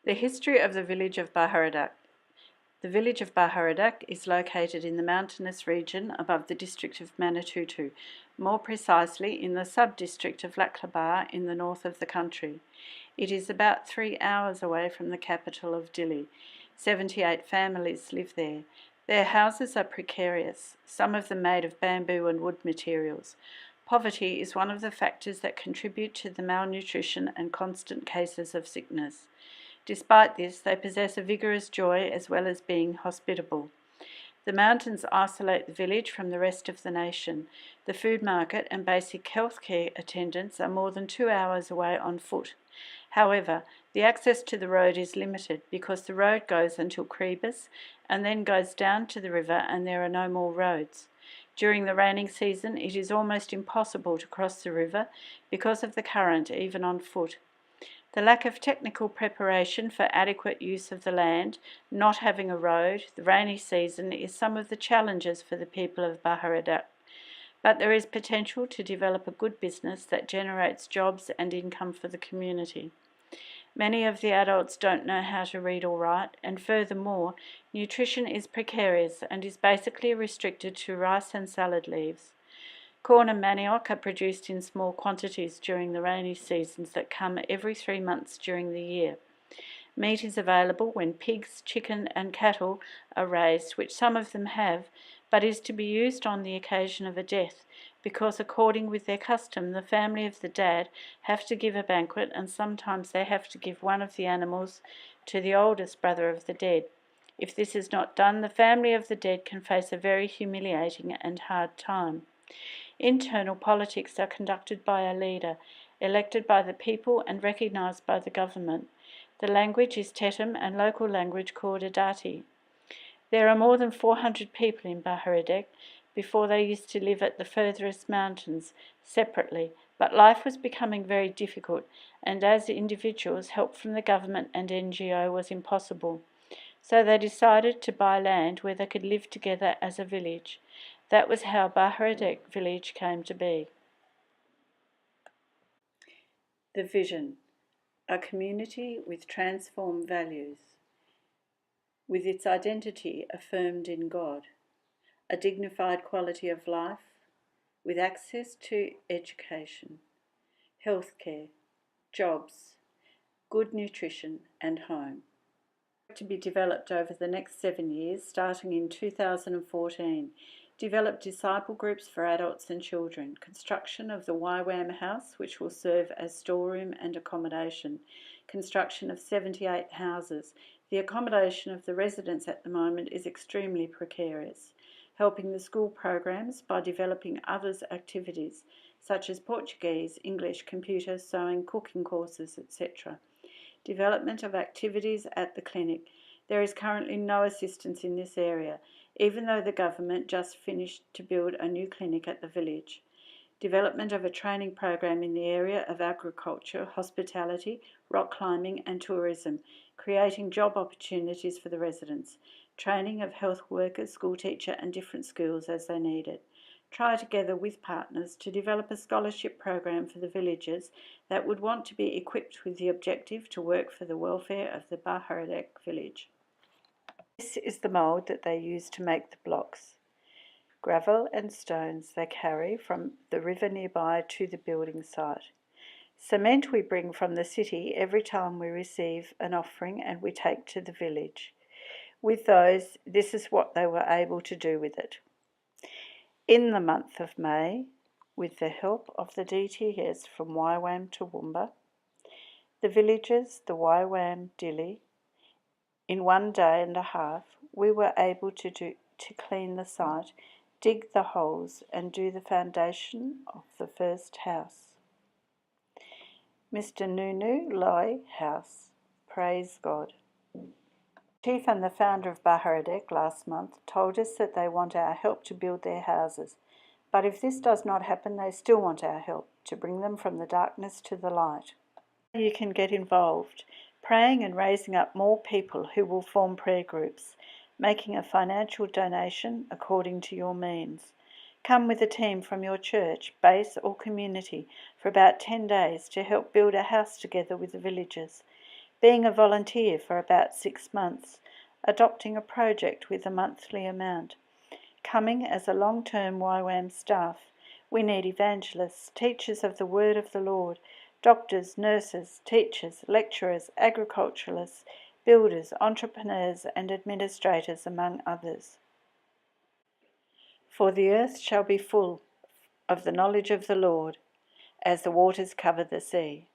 The history of the village of Bahareduk. The village of Bahareduk is located in the mountainous region above the district of Manatutu, more precisely in the sub-district of Laklabar in the north of the country. It is about 3 hours away from the capital of Dili. 78 families live there. Their houses are precarious, some of them made of bamboo and wood materials. Poverty is one of the factors that contribute to the malnutrition and constant cases of sickness. Despite this, they possess a vigorous joy as well as being hospitable. The mountains isolate the village from the rest of the nation. The food market and basic healthcare attendants are more than 2 hours away on foot. However, the access to the road is limited because the road goes until Krebus and then goes down to the river and there are no more roads. During the raining season, it is almost impossible to cross the river because of the current, even on foot. The lack of technical preparation for adequate use of the land, not having a road, the rainy season is some of the challenges for the people of Bahareduk. But there is potential to develop a good business that generates jobs and income for the community. Many of the adults don't know how to read or write, and furthermore, nutrition is precarious and is basically restricted to rice and salad leaves. Corn and manioc are produced in small quantities during the rainy seasons that come every 3 months during the year. Meat is available when pigs, chicken and cattle are raised, which some of them have, but is to be used on the occasion of a death, because according with their custom, the family of the dad have to give a banquet and sometimes they have to give one of the animals to the oldest brother of the dead. If this is not done, the family of the dead can face a very humiliating and hard time. Internal politics are conducted by a leader, elected by the people and recognised by the government. The language is Tetum and local language called Adati. There are more than 400 people in Bahareduk. Before they used to live at the furthest mountains, separately, but life was becoming very difficult, and as individuals, help from the government and NGO was impossible. So they decided to buy land where they could live together as a village. That was how Bahareduk village came to be. The vision: a community with transformed values, with its identity affirmed in God, a dignified quality of life, with access to education, healthcare, jobs, good nutrition and home. To be developed over the next 7 years, starting in 2014. Develop disciple groups for adults and children, construction of the YWAM house, which will serve as storeroom and accommodation, construction of 78 houses. The accommodation of the residents at the moment is extremely precarious. Helping the school programs by developing others' activities, such as Portuguese, English, computer, sewing, cooking courses, etc. Development of activities at the clinic. There is currently no assistance in this area, even though the government just finished to build a new clinic at the village. Development of a training program in the area of agriculture, hospitality, rock climbing and tourism, creating job opportunities for the residents. Training of health workers, school teacher and different schools as they need it. Try together with partners to develop a scholarship program for the villagers that would want to be equipped with the objective to work for the welfare of the Bahareduk village. This is the mould that they use to make the blocks. Gravel and stones they carry from the river nearby to the building site. Cement we bring from the city every time we receive an offering and we take to the village. With those, this is what they were able to do with it. In the month of May, with the help of the DTS from YWAM to Woomba, the villagers, the YWAM Dili, in 1 day and a half, we were able to clean the site, dig the holes and do the foundation of the first house. Mr. Nunu Loi House. Praise God. Chief and the founder of Bahareduk last month told us that they want our help to build their houses, but if this does not happen, they still want our help to bring them from the darkness to the light. You can get involved, praying and raising up more people who will form prayer groups, making a financial donation according to your means. Come with a team from your church, base or community for about 10 days to help build a house together with the villagers. being a volunteer for about 6 months, adopting a project with a monthly amount. Coming as a long-term YWAM staff, we need evangelists, teachers of the word of the Lord, doctors, nurses, teachers, lecturers, agriculturalists, builders, entrepreneurs and administrators, among others. For the earth shall be full of the knowledge of the Lord, as the waters cover the sea.